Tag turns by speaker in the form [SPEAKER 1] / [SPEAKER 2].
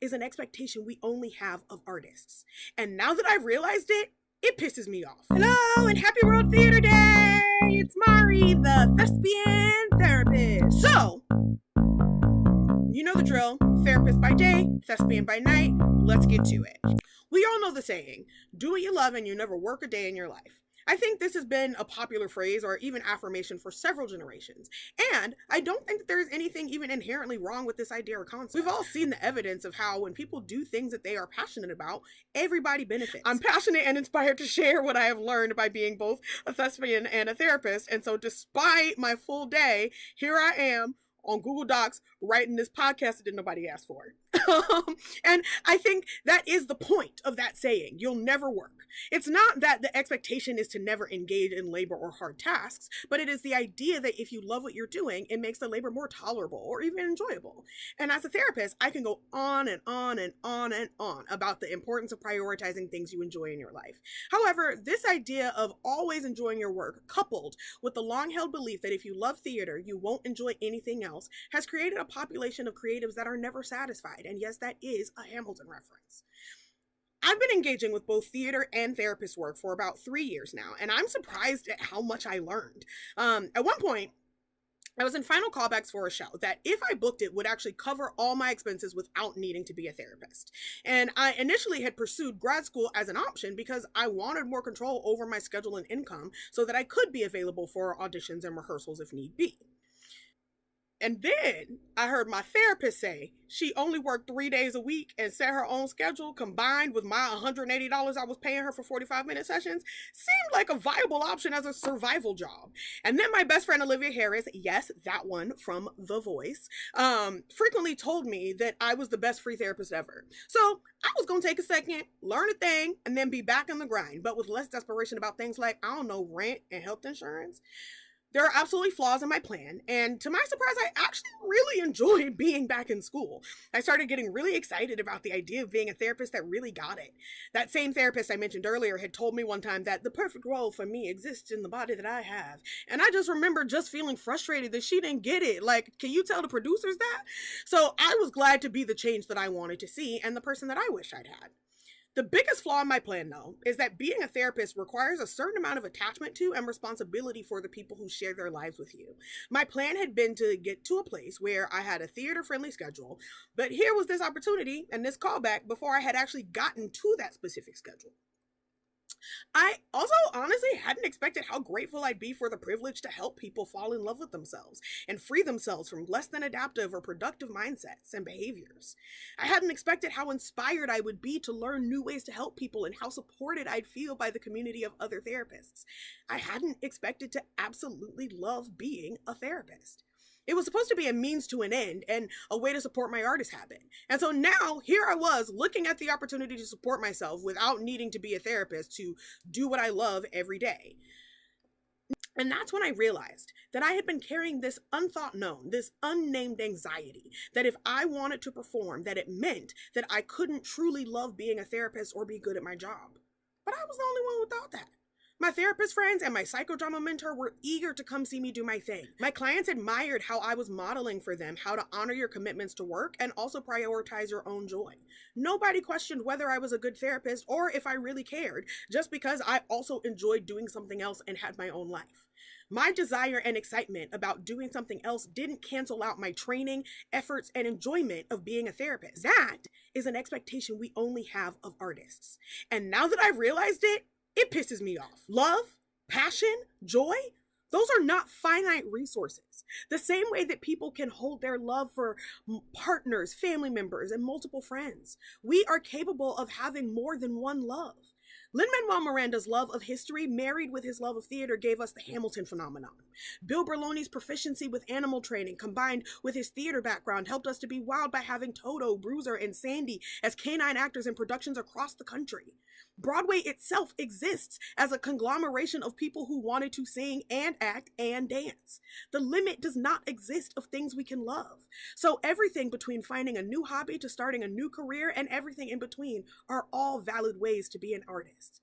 [SPEAKER 1] is an expectation we only have of artists. And now that I've realized it, it pisses me off. Hello and happy World Theater Day! It's Mari, the Thespian Therapist. So, you know the drill. Therapist by day, thespian by night. Let's get to it. We all know the saying, do what you love and you never work a day in your life. I think this has been a popular phrase or even affirmation for several generations. And I don't think that there's anything even inherently wrong with this idea or concept. We've all seen the evidence of how when people do things that they are passionate about, everybody benefits. I'm passionate and inspired to share what I have learned by being both a thespian and a therapist. And so despite my full day, here I am on Google Docs writing this podcast that nobody asked for. And I think that is the point of that saying, you'll never work. It's not that the expectation is to never engage in labor or hard tasks, but it is the idea that if you love what you're doing, it makes the labor more tolerable or even enjoyable. And as a therapist, I can go on and on and on and on about the importance of prioritizing things you enjoy in your life. However, this idea of always enjoying your work, coupled with the long-held belief that if you love theater, you won't enjoy anything else, has created a population of creatives that are never satisfied. And yes, that is a Hamilton reference. I've been engaging with both theater and therapist work for about 3 years now, and I'm surprised at how much I learned. At one point, I was in final callbacks for a show that, if I booked it, would actually cover all my expenses without needing to be a therapist. And I initially had pursued grad school as an option because I wanted more control over my schedule and income so that I could be available for auditions and rehearsals if need be. And then I heard my therapist say she only worked 3 days a week and set her own schedule, combined with my $180 I was paying her for 45-minute sessions, seemed like a viable option as a survival job. And then my best friend Olivia Harris, yes, that one from The Voice, frequently told me that I was the best free therapist ever. So I was going to take a second, learn a thing, and then be back in the grind, but with less desperation about things like, I don't know, rent and health insurance. There are absolutely flaws in my plan, and to my surprise, I actually really enjoyed being back in school. I started getting really excited about the idea of being a therapist that really got it. That same therapist I mentioned earlier had told me one time that the perfect role for me exists in the body that I have. And I just remember just feeling frustrated that she didn't get it. Like, can you tell the producers that? So I was glad to be the change that I wanted to see and the person that I wish I'd had. The biggest flaw in my plan, though, is that being a therapist requires a certain amount of attachment to and responsibility for the people who share their lives with you. My plan had been to get to a place where I had a theater-friendly schedule, but here was this opportunity and this callback before I had actually gotten to that specific schedule. I also honestly hadn't expected how grateful I'd be for the privilege to help people fall in love with themselves and free themselves from less than adaptive or productive mindsets and behaviors. I hadn't expected how inspired I would be to learn new ways to help people and how supported I'd feel by the community of other therapists. I hadn't expected to absolutely love being a therapist. It was supposed to be a means to an end and a way to support my artist habit. And so now here I was looking at the opportunity to support myself without needing to be a therapist to do what I love every day. And that's when I realized that I had been carrying this unthought known, this unnamed anxiety, that if I wanted to perform, that it meant that I couldn't truly love being a therapist or be good at my job. But I was the only one who thought that. My therapist friends and my psychodrama mentor were eager to come see me do my thing. My clients admired how I was modeling for them how to honor your commitments to work and also prioritize your own joy. Nobody questioned whether I was a good therapist or if I really cared, just because I also enjoyed doing something else and had my own life. My desire and excitement about doing something else didn't cancel out my training, efforts, and enjoyment of being a therapist. That is an expectation we only have of artists. And now that I've realized it, it pisses me off. Love, passion, joy, those are not finite resources. The same way that people can hold their love for partners, family members, and multiple friends. We are capable of having more than one love. Lin-Manuel Miranda's love of history married with his love of theater gave us the Hamilton phenomenon. Bill Berloni's proficiency with animal training combined with his theater background helped us to be wowed by having Toto, Bruiser, and Sandy as canine actors in productions across the country. Broadway itself exists as a conglomeration of people who wanted to sing and act and dance. The limit does not exist of things we can love. So everything between finding a new hobby to starting a new career and everything in between are all valid ways to be an artist.